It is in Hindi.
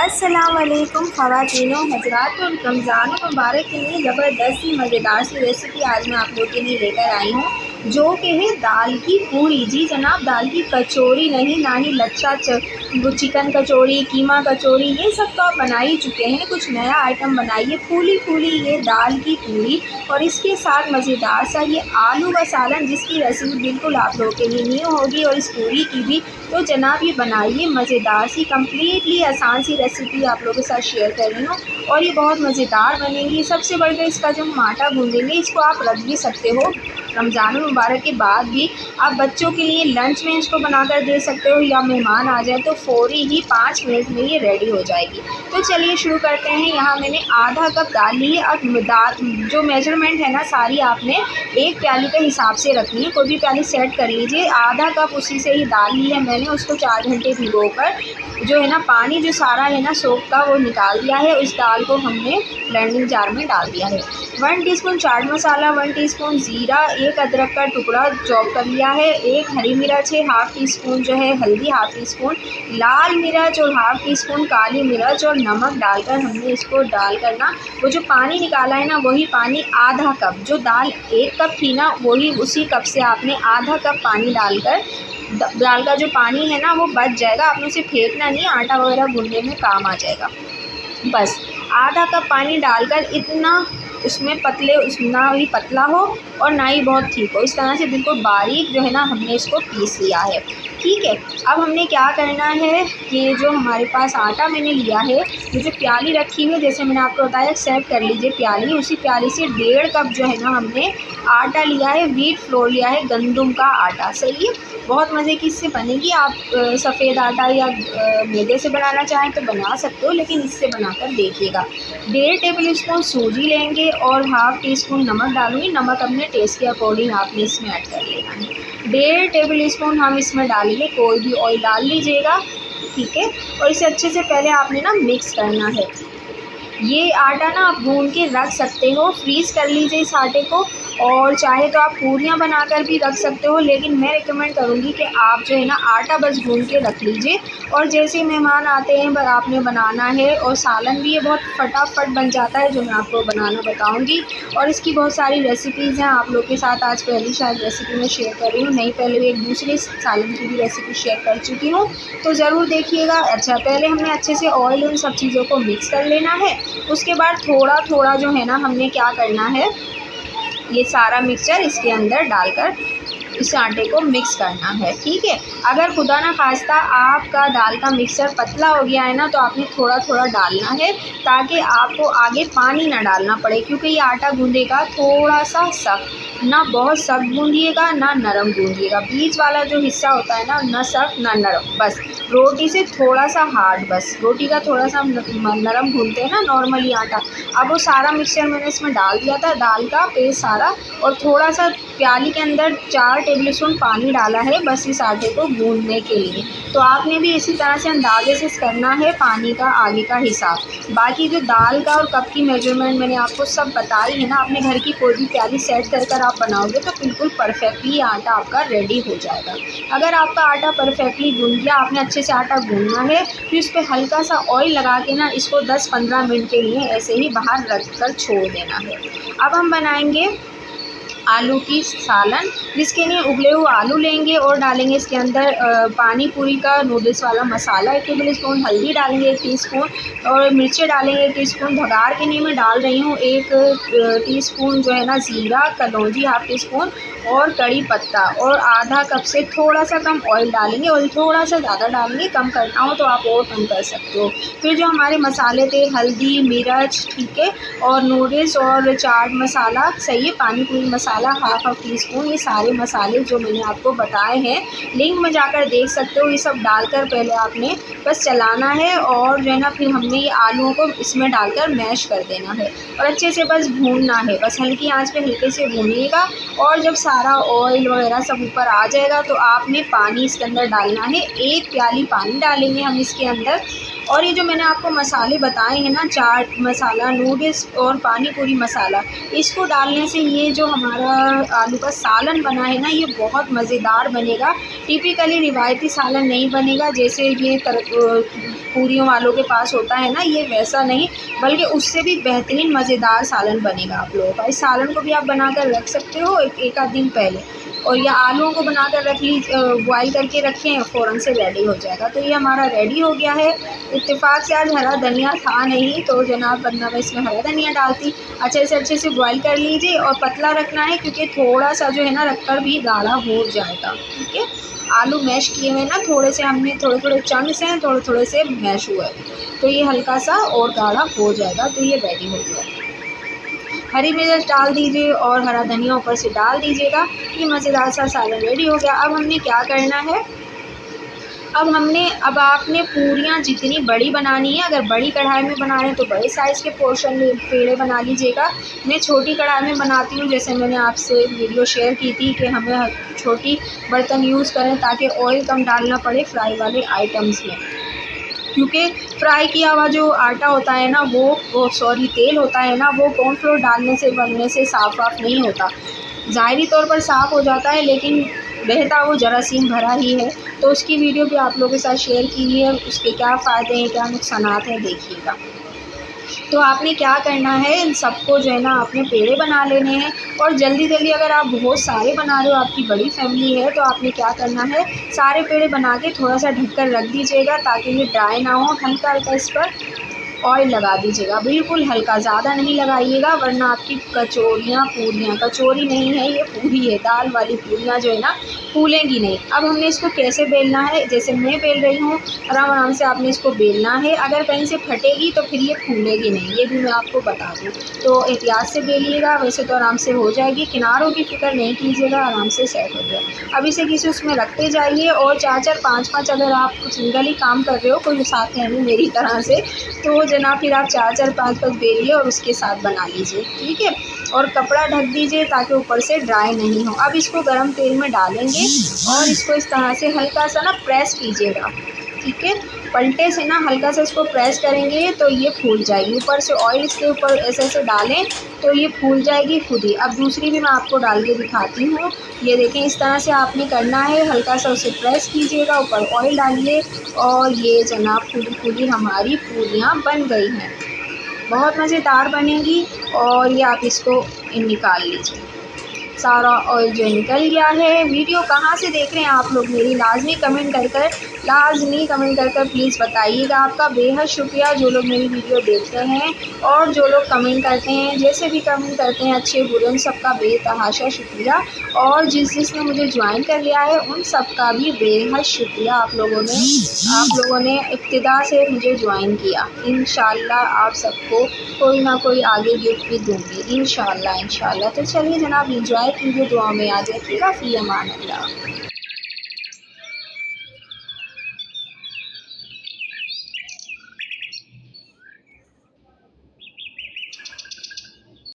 अस्सलाम वालेकुम ख़वातीनो हज़रात, और रमज़ान मुबारक के लिए ज़बरदस्त सी मज़ेदार सी रेसिपी आज मैं आप लोगों के लिए लेकर आई हूँ, जो कि है दाल की पूड़ी। जी जनाब, दाल की कचौरी नहीं, ना ही लच्छा चिकन कचौरी, कीमा कचौरी, ये सब तो आप बना ही चुके हैं। कुछ नया आइटम बनाइए, फूली फूली ये दाल की पूड़ी और इसके साथ मज़ेदार सा ये आलू का सालन, जिसकी रेसिपी बिल्कुल आप लोगों के लिए न्यू होगी, और इस पूड़ी की भी। तो जनाब ये बनाइए, मज़ेदार सी कम्प्लीटली आसान सी रेसिपी आप लोगों के साथ शेयर कर रही हूँ, और ये बहुत मज़ेदार बनेगी। सबसे बढ़कर इसका जो हम आटा गूँधेंगे, इसको आप रख भी सकते हो रमज़ान मुबारक के बाद भी। आप बच्चों के लिए लंच में इसको बनाकर दे सकते हो, या मेहमान आ जाए तो फ़ौरी ही 5 मिनट में ये रेडी हो जाएगी। तो चलिए शुरू करते हैं। यहाँ मैंने आधा कप दाल ली है। अब दाल जो मेजरमेंट है ना, सारी आपने एक प्याली के हिसाब से रखनी है। कोई भी प्याली सेट कर लीजिए। आधा कप उसी से ही दाल ली है मैंने, उसको 4 घंटे भिगोकर जो है ना पानी जो सारा है ना सोप का, वो निकाल दिया है। उस दाल को हमने ब्लेंडिंग जार में डाल दिया है। 1 टीस्पून चाट मसाला, 1 टीस्पून ज़ीरा, 1 अदरक का टुकड़ा चॉप कर लिया है, 1 हरी मिर्च है, ½ टीस्पून जो है हल्दी, ½ टीस्पून लाल मिर्च और ½ टीस्पून काली मिर्च, और नमक डालकर हमने इसको डालकर ना वो जो पानी निकाला है ना, वही पानी आधा कप, जो दाल 1 कप थी ना, वही उसी कप से आपने आधा कप पानी डालकर दाल का जो पानी है ना वो बच जाएगा। आपने उसे फेंकना नहीं, आटा वगैरह गूंदने में काम आ जाएगा। बस आधा कप पानी डालकर इतना उसमें ना ही पतला हो और ना ही बहुत ठीक हो, इस तरह से बिल्कुल बारीक जो है ना हमने इसको पीस लिया है। ठीक है, अब हमने क्या करना है, ये जो हमारे पास आटा मैंने लिया है, ये जो प्याली रखी हुई है, जैसे मैंने आपको बताया सेट कर लीजिए प्याली। उसी प्याली से 1.5 कप जो है ना हमने आटा लिया है, व्हीट फ्लोर लिया है, गंदम का आटा। सही है, बहुत मज़े की इससे बनेगी। आप सफ़ेद आटा या मैदे से बनाना चाहें तो बना सकते हो, लेकिन इससे बनाकर देखिएगा। 1.5 टेबल स्पून सूजी लेंगे और ½ टीस्पून नमक डालूँगी। नमक अपने टेस्ट के अकॉर्डिंग आपने इसमें ऐड कर लेना है। 1.5 टेबल स्पून हम इसमें डालेंगे, कोई भी ऑयल डाल लीजिएगा। ठीक है, और इसे अच्छे से पहले आपने ना मिक्स करना है। ये आटा ना आप गूंद के रख सकते हो, फ्रीज़ कर लीजिए इस आटे को, और चाहे तो आप पूरियाँ बनाकर भी रख सकते हो, लेकिन मैं रिकमेंड करूँगी कि आप जो है ना आटा बस गूंद के रख लीजिए, और जैसे मेहमान आते हैं आपने बनाना है। और सालन भी ये बहुत फटाफट बन जाता है, जो मैं आपको बनाना बताऊँगी। और इसकी बहुत सारी रेसिपीज़ हैं, आप लोग के साथ आज पहली शायद रेसिपी मैं शेयर कर रही हूँ, नहीं पहले भी एक दूसरे सालन की भी रेसिपी शेयर कर चुकी हूँ, तो ज़रूर देखिएगा। अच्छा, पहले हमने अच्छे से ऑयल उन सब चीज़ों को मिक्स कर लेना है। उसके बाद थोड़ा थोड़ा जो है ना हमने क्या करना है, ये सारा मिक्सचर इसके अंदर डालकर इस आटे को मिक्स करना है। ठीक है, अगर खुदा ना खास्ता आपका दाल का मिक्सचर पतला हो गया है ना, तो आपने थोड़ा थोड़ा डालना है, ताकि आपको आगे पानी ना डालना पड़े, क्योंकि ये आटा गूंदेगा थोड़ा सा सख्त, ना बहुत सख्त गूंदिएगा ना नरम गूंदिएगा। बीच वाला जो हिस्सा होता है ना, ना सख्त ना नरम, बस रोटी से थोड़ा सा हार्ड, बस रोटी का थोड़ा सा नरम गूंदते हैं ना नॉर्मली आटा। अब वो सारा मिक्सचर मैंने इसमें डाल दिया था, दाल का पेस्ट सारा, और थोड़ा सा प्याली के अंदर 4 टेबल स्पून पानी डाला है, बस इस आटे को गूंदने के लिए। तो आपने भी इसी तरह से अंदाजे से करना है पानी का आगे का हिसाब। बाकी जो दाल का और कप की मेजरमेंट मैंने आपको सब बताई है ना, अपने घर की कोई भी प्याली सेट कर आप बनाओगे तो बिल्कुल परफेक्टली आटा आपका रेडी हो जाएगा। अगर आपका आटा परफेक्टली गूंद गया, आपने अच्छे से आटा गूंदना है, फिर उस पर हल्का सा ऑयल लगा के ना इसको 10-15 मिनट के लिए ऐसे ही बाहर रख कर छोड़ देना है। अब हम बनाएंगे आलू की सालन, जिसके लिए उबले हुए आलू लेंगे और डालेंगे इसके अंदर पानी पूरी का नूडल्स वाला मसाला 1 टेबल स्पून, हल्दी डालेंगे 1 टीस्पून, और मिर्चें डालेंगे 1 टीस्पून। भगार के लिए मैं डाल रही हूँ 1 टीस्पून जो है ना ज़ीरा, कलौंजी ½ टीस्पून, और कड़ी पत्ता, और आधा कप से थोड़ा सा कम ऑयल डालेंगे। ऑयल थोड़ा सा ज़्यादा डालेंगे, कम करना हो तो आप और कम कर सकते हो। फिर जो हमारे मसाले थे, हल्दी, मिर्च, ठीक है, और नूडल्स और चाट मसाला, सही है, पानी पूरी मसाला ½ टीस्पून, ये सारे मसाले जो मैंने आपको बताए हैं, लिंक में जाकर देख सकते हो। ये सब डालकर पहले आपने बस चलाना है, और जो है ना फिर हमने ये आलूओं को इसमें डालकर मैश कर देना है, और अच्छे से बस भूनना है, बस हल्की आंच पे हल्के से भूनिएगा। और जब सारा ऑयल वगैरह सब ऊपर आ जाएगा, तो आपने पानी इसके अंदर डालना है। 1 प्याली पानी डालेंगे हम इसके अंदर, और ये जो मैंने आपको मसाले बताए हैं ना, चाट मसाला, नूडल्स और पानी पूरी मसाला, इसको डालने से ये जो हमारा आलू का सालन बना है ना, ये बहुत मज़ेदार बनेगा। टिपिकली रिवायती सालन नहीं बनेगा जैसे ये पूरियों वालों के पास होता है ना, ये वैसा नहीं, बल्कि उससे भी बेहतरीन मज़ेदार सालन बनेगा आप लोगों का। इस सालन को भी आप बना कर रख सकते हो एक आध दिन पहले, और या आलूओं को बना कर रख बॉयल करके रखें, फ़ौरन से रेडी हो जाएगा। तो ये हमारा रेडी हो गया है। इत्तेफाक से आज हरा धनिया था नहीं, तो जनाब वरना मैं इसमें हरा धनिया डालती। अच्छे से बॉयल कर लीजिए, और पतला रखना है क्योंकि थोड़ा सा जो है ना रख कर भी गाढ़ा हो जाएगा। ठीक है, आलू मैश किए हुए ना, थोड़े से हमने थोड़े चंक्स हैं, थोड़े से मैश हुआ है, तो ये हल्का सा और गाढ़ा हो जाएगा। तो ये रेडी हो गया। हरी मिर्च डाल दीजिए और हरा धनिया ऊपर से डाल दीजिएगा। ये मज़ेदार सा सालन रेडी हो गया। अब हमने क्या करना है, अब आपने पूरियाँ जितनी बड़ी बनानी है, अगर बड़ी कढ़ाई में बना रहे हैं तो बड़े साइज़ के पोर्शन में पेड़े बना लीजिएगा। मैं छोटी कढ़ाई में बनाती हूँ, जैसे मैंने आपसे वीडियो शेयर की थी कि हमें छोटी बर्तन यूज़ करें ताकि ऑयल कम डालना पड़े फ्राई वाले आइटम्स में, क्योंकि फ्राई किया हुआ जो आटा होता है ना, तेल होता है ना, वो कॉर्नफ्लोर डालने से बनने से साफ़ नहीं होता। ज़ाहिरी तौर पर साफ़ हो जाता है, लेकिन रहता वो जरासीम भरा ही है। तो उसकी वीडियो भी आप लोगों के साथ शेयर की है, उसके क्या फ़ायदे हैं, क्या नुकसानात हैं, देखिएगा। तो आपने क्या करना है, इन सबको जो है ना आपने पेड़े बना लेने हैं, और जल्दी अगर आप बहुत सारे बना रहे हो, आपकी बड़ी फैमिली है, तो आपने क्या करना है, सारे पेड़े बना के थोड़ा सा ढक कर रख दीजिएगा ताकि ये ड्राई ना हो। हल्का इस पर ऑयल लगा दीजिएगा, बिल्कुल हल्का, ज़्यादा नहीं लगाइएगा, वरना आपकी पूरियाँ कचौरी नहीं है, ये पूरी है, दाल वाली पूरियाँ जो है ना फूलेंगी नहीं। अब हमने इसको कैसे बेलना है, जैसे मैं बेल रही हूँ, आराम से आपने इसको बेलना है। अगर कहीं से फटेगी तो फिर ये फूलेगी नहीं, ये भी मैं आपको बता दूँ। तो एहतियात से बेलिएगा, वैसे तो आराम से हो जाएगी, किनारों की फ़िक्र नहीं कीजिएगा, आराम से सेट हो जाए। अब इसे किसी उसमें रखते जाइए, और 4 5 अगर आप सिंगल ही काम कर रहे हो, कोई साथ है नहीं मेरी तरह से, तो जनाब फिर आप 4 5 बेलिए और उसके साथ बना लीजिए। ठीक है, और कपड़ा ढक दीजिए ताकि ऊपर से ड्राई नहीं हो। अब इसको गरम तेल में डालेंगे और इसको इस तरह से हल्का सा ना प्रेस कीजिएगा। ठीक है, पलटे से ना हल्का सा इसको प्रेस करेंगे तो ये फूल जाएगी। ऊपर से ऑयल इसके ऊपर ऐसे डालें तो ये फूल जाएगी खुद ही। अब दूसरी भी मैं आपको डाल के दिखाती हूँ। ये देखें, इस तरह से आपने करना है, हल्का सा उसे प्रेस कीजिएगा, ऊपर ऑयल डालिए, और ये जनाब फूली हमारी पूरियाँ बन गई हैं। बहुत मज़ेदार बनेगी। और ये आप इसको निकाल लीजिए, सारा ऑयल जो निकल गया है। वीडियो कहाँ से देख रहे हैं आप लोग, मेरी लाजमी कमेंट कर प्लीज़ बताइएगा। आपका बेहद शुक्रिया जो लोग मेरी वीडियो देखते हैं और जो लोग कमेंट करते हैं, जैसे भी कमेंट करते हैं, अच्छे बुरे, उन सबका बेतहाशा शुक्रिया। और जिसने मुझे ज्वाइन कर लिया है उन सबका भी बेहद शुक्रिया। आप लोगों ने इब्तिदा से मुझे ज्वाइन किया। इंशाल्लाह आप सबको कोई ना कोई आगे गिफ्ट भी दूँगी, इंशाल्लाह। तो चलिए जनाब, एंजॉय कीजिए, दुआ में याद रखिएगा। फ़ी अमान अल्लाह।